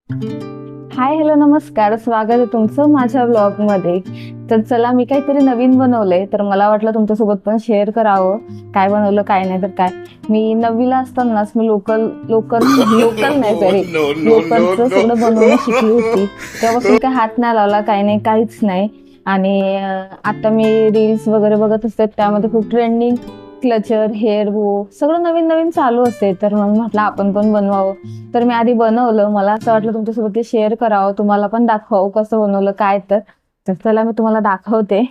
Hi hello नमस्कार, स्वागत आहे तुमचं माझ्या ब्लॉग मध्ये. तर चला, मी काहीतरी नवीन बनवलंय, तर मला वाटलं तुमच्यासोबत पण शेअर करावं. काय बनवलं काय नाही तर काय. मी 9वीला असतानाच मी लोकल लोकल लोकल नाही, sorry, No, no, no, लोकलचं no. सगळं बनवणं शिकली होती. तेव्हापासून काय हात नाही लावला, काही नाही, काहीच नाही. आणि आता मी रील्स वगैरे बघत असते, त्यामध्ये खूप ट्रेंडिंग क्लचर, हेअर बो सगळं नवीन नवीन चालू असते. तर मग म्हटलं आपण पण बनवावं. तर मी आधी बनवलं, मला असं वाटलं तुमच्यासोबत ते शेअर करावं, तुम्हाला पण दाखवावं कसं बनवलं काय. तर चला, मी तुम्हाला दाखवते.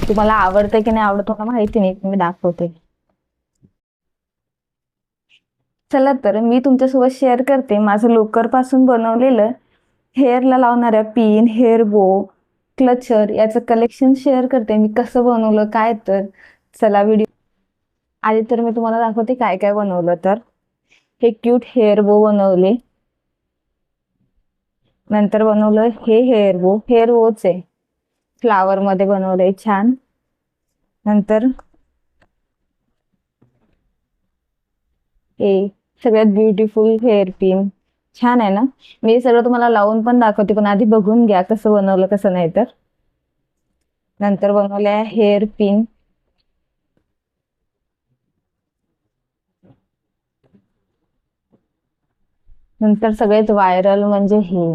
तुम्हाला आवडतं की नाही आवडत मला माहिती नाही, पण मी दाखवते. चला, तर मी तुमच्यासोबत शेअर करते माझं लोकर पासून बनवलेलं हेअरला लावणाऱ्या पिन, हेअर बो, क्लचर याचं कलेक्शन शेअर करते, मी कसं बनवलं काय. तर चला व्हिडिओ. आधी तर मी तुम्हाला दाखवते काय काय बनवलं. तर हे क्यूट हेअर बो बनवले. नंतर बनवलं हे हेअर बोच आहे, फ्लावर मध्ये बनवलंय छान. नंतर हे सगळ्यात ब्युटिफुल हेअर पिन, छान आहे ना. मी हे सगळं तुम्हाला लावून पण दाखवते, पण आधी बघून घ्या कसं बनवलं कसं नाही. तर नंतर बनवल्या हेअर पिन. नंतर सगळ्यात व्हायरल म्हणजे हे,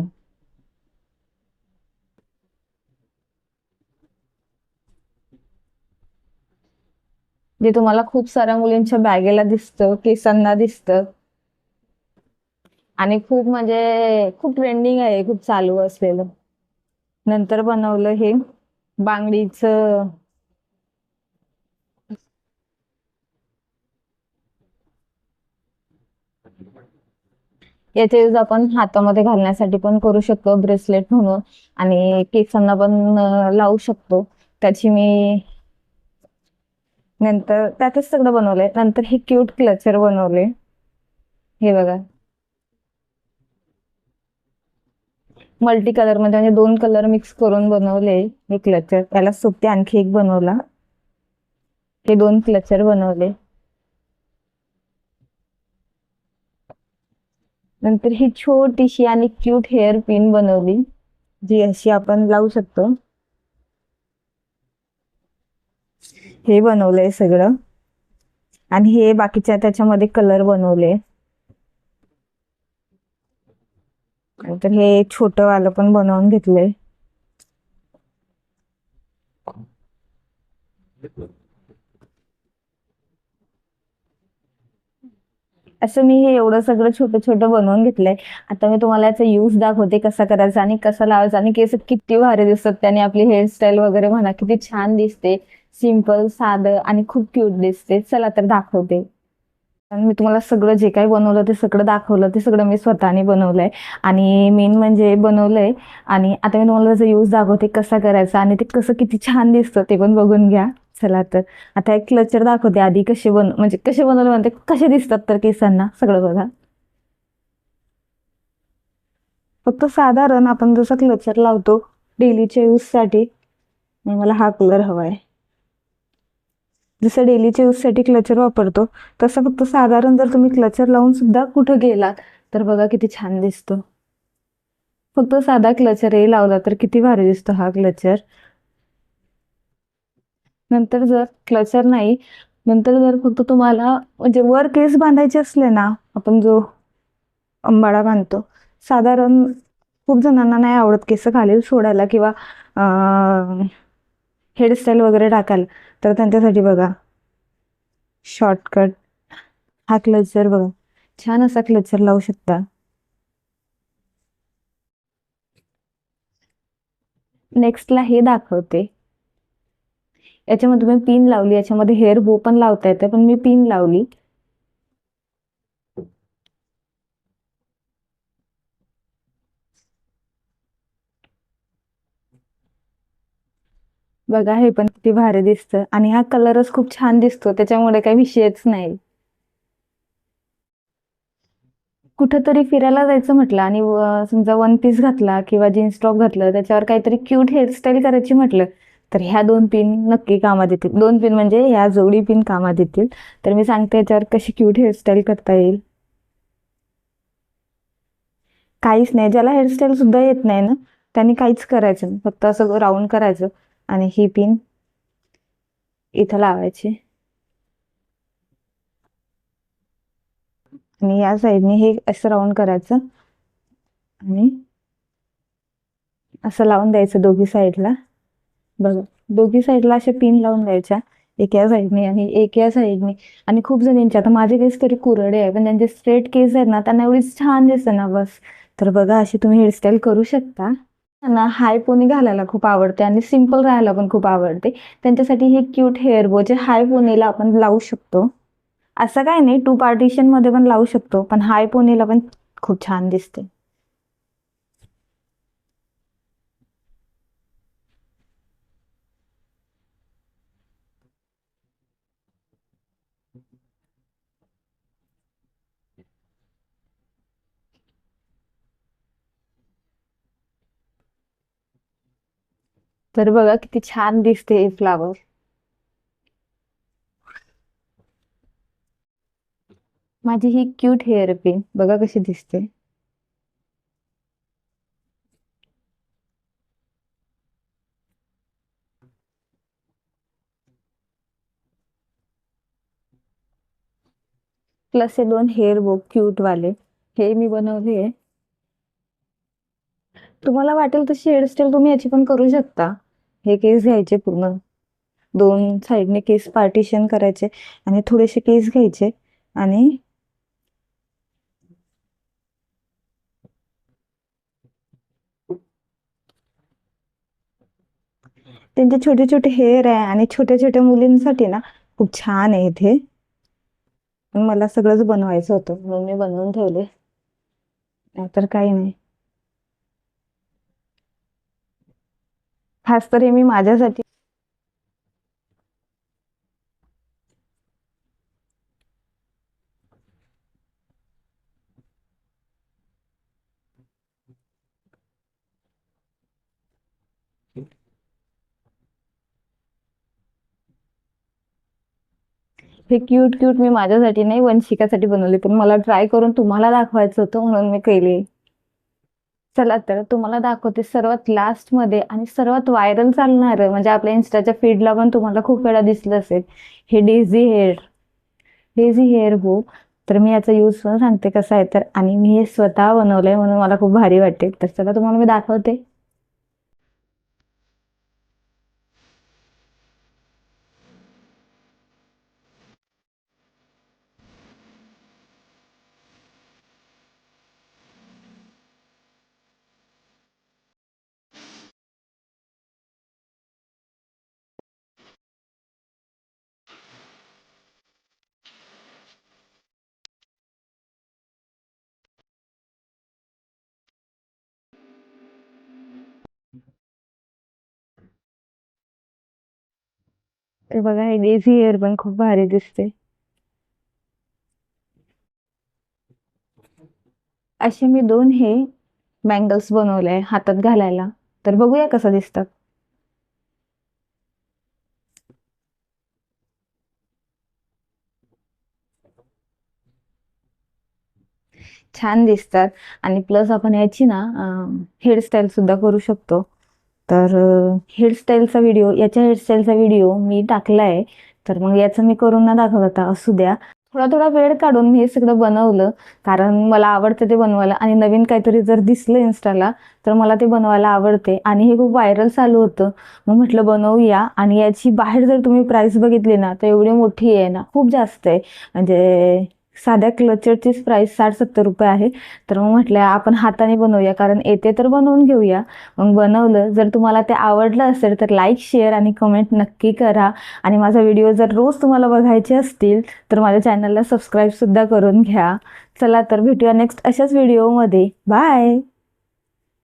जे तुम्हाला खूप साऱ्या मुलींच्या बॅगेला दिसतं, केसांना दिसतं, आणि खूप म्हणजे खूप ट्रेंडिंग आहे, खूप चालू असलेलं. नंतर बनवलं हे बांगडीचं. याचा यूज आपण हातामध्ये घालण्यासाठी पण करू शकतो, ब्रेसलेट म्हणून. आणि केसांना पण लावू शकतो. त्याची मी नंतर त्यातच सगळं बनवलंय. नंतर हे क्यूट क्लचर बनवले, हे बघा, मल्टी कलर मध्ये, म्हणजे 2 कलर मिक्स करून बनवले हे क्लचर. त्याला सोबती आणखी एक बनवला, हे 2 क्लचर बनवले. नंतर ही छोटीशी आणि क्यूट हेअर पिन बनवली, जी अशी आपण लावू शकतो. हे बनवलंय सगळं. आणि हे बाकीच्या त्याच्यामध्ये कलर बनवले. नंतर हे छोटं वालं पण बनवून घेतलंय. असं मी हे एवढं सगळं छोटं छोटं बनवून घेतलंय. आता मी तुम्हाला याचा यूज दाखवते, कसा करायचा आणि कसं लावायचा, आणि केस किती भारी दिसतात त्याने. आपली हेअरस्टाईल वगैरे म्हणा किती छान दिसते, सिंपल साधं आणि खूप क्यूट दिसते. चला तर दाखवते. आणि मी तुम्हाला सगळं जे काही बनवलं ते सगळं दाखवलं, ते सगळं मी स्वतःने बनवलंय. आणि मेन म्हणजे बनवलंय. आणि आता मी तुम्हाला त्याचा यूज दाखवते कसा करायचा, आणि ते कसं किती छान दिसतं ते पण बघून घ्या. चला तर, आता एक क्लचर दाखवते आधी कसे म्हणजे कसे बनवले म्हणते, कसे दिसतात तर केसांना सगळं बघा. फक्त साधारण आपण जसं क्लचर लावतो डेलीच्या यूज साठी, आणि मला हा कलर हवाय. जसं डेलीच्या यूज साठी क्लचर वापरतो, तसं फक्त साधारण जर तुम्ही क्लचर लावून सुद्धा कुठं गेलात तर बघा किती छान दिसतो. फक्त साधा क्लचरही लावला तर किती भारी दिसतो हा क्लचर. नंतर जर क्लचर नाही, नंतर जर फक्त तुम्हाला म्हणजे वर केस बांधायचे असले ना, आपण जो अंबाडा बांधतो, साधारण खूप जणांना नाही आवडत केस खाली सोडायला किंवा हेअरस्टाईल वगैरे टाकायला, तर त्यांच्यासाठी बघा शॉर्टकट हा क्लचर बघा, छान असा क्लचर लावू शकता. नेक्स्टला हे दाखवते. याच्यामध्ये मी पिन लावली, याच्यामध्ये हेअर बो पण लावता येते, पण मी पिन लावली. बघा हे पण किती भारी दिसतं, आणि हा कलरच खूप छान दिसतो, त्याच्यामुळे काही विषयच नाही. कुठंतरी फिरायला जायचं म्हटलं आणि समजा वन पीस घातला किंवा जीन्स टॉप घातलं, त्याच्यावर काहीतरी क्यूट हेअरस्टाईल करायची म्हटलं, तर ह्या 2 पिन नक्की कामात येतील. 2 पिन म्हणजे ह्या जोडी पिन कामात येतील. तर मी सांगते याच्यावर कशी क्यूट हेअरस्टाईल करता येईल. काहीच नाही, ज्याला हेअरस्टाईल सुद्धा येत नाही ना त्यांनी काहीच करायचं नाही, फक्त असं राऊंड करायचं आणि ही पिन इथं लावायची आणि या साईडने हे असं राऊंड करायचं आणि असं लावून द्यायचं दोघी साईडला. बघा, दोघी साईडला अशा पिन लावून द्यायच्या, एक या साईडने आणि एक या साईडने. आणि खूप जणींचे, आता माझे केस तरी कुरडे आहे पण ज्यांचे स्ट्रेट केस आहेत ना त्यांना एवढी छान दिसतं ना बस. तर बघा, अशी तुम्ही हेअरस्टाईल करू शकता. ना हाय पोनी घालायला खूप आवडते आणि सिम्पल राहायला पण खूप आवडते, त्यांच्यासाठी हे क्यूट हेअर बो जे हाय पोनीला आपण लावू शकतो. असं काय नाही, 2 पार्टिशन मध्ये पण लावू शकतो, पण हाय पोनीला पण खूप छान दिसते. तर बघा किती छान दिसते हे फ्लावर. माझी ही क्यूट हेअर पिन बघा कशी दिसते. प्लस हे 2 हेअर बो क्यूट वाले हे मी बनवले. तुम्हाला वाटेल तशी हेअरस्टाईल तुम्ही याची पण करू शकता. हे केस घ्यायचे पूर्ण, 2 साईडने केस पार्टिशन करायचे आणि थोडेसे केस घ्यायचे आणि त्यांचे छोटे छोटे हेअर आहे आणि छोट्या छोट्या मुलींसाठी ना खूप छान आहे इथे. मला सगळंच बनवायचं होतं म्हणून मी बनवून ठेवले, नाहीतर काही नाही. खास तर हे मी माझ्यासाठी. हे क्यूट क्यूट मी माझ्यासाठी नाही, वंशिकासाठी बनवले, पण मला ट्राय करून तुम्हाला दाखवायचं होतं म्हणून मी केले. चला तर तुम्हाला दाखवते सर्वात लास्ट मध्ये आणि सर्वात व्हायरल चालणार, म्हणजे आपल्या इन्स्टाच्या फीडला पण तुम्हाला खूप वेळा दिसलं असेल, हे डेझी हेअर बो. तर मी याचा यूज पण सांगते कसा आहे तर, आणि मी हे स्वतः बनवलंय म्हणून मला खूप भारी वाटते. तर चला तुम्हाला मी दाखवते. तर बघा, हे डेझी हेअर पण खूप भारी दिसते. असे मी 2 हे बँगल्स बनवले हातात घालायला, तर बघूया कसं दिसतात. छान दिसतात आणि प्लस आपण याची ना हेअरस्टाईल सुद्धा करू शकतो. तर हेअरस्टाईलचा व्हिडिओ, याच्या हेअरस्टाईलचा व्हिडिओ मी टाकलाय, तर मग याचं मी करून ना दाखवत आता. असू द्या, थोडा थोडा वेळ काढून मी हे सगळं बनवलं, कारण मला आवडतं ते बनवायला आणि नवीन काहीतरी जर दिसलं इन्स्टाला तर मला ते बनवायला आवडते. आणि हे खूप व्हायरल चालू होतं, मग म्हटलं बनवूया. आणि याची बाहेर जर तुम्ही प्राइस बघितली ना तर एवढी मोठी आहे ना, खूप जास्त आहे. म्हणजे साध्या क्लचरचीच प्राइस 60-70 रुपये आहे. तर मग म्हटलं आपण हाताने बनवूया, कारण येते तर बनवून घेऊया. मग बनवलं. जर तुम्हाला ते आवडलं असेल तर लाईक, शेअर आणि कमेंट नक्की करा. आणि माझा व्हिडिओ जर रोज तुम्हाला बघायचे असतील तर माझ्या चॅनलला सबस्क्राईब सुद्धा करून घ्या. चला तर भेटूया नेक्स्ट अशाच व्हिडिओमध्ये. बाय.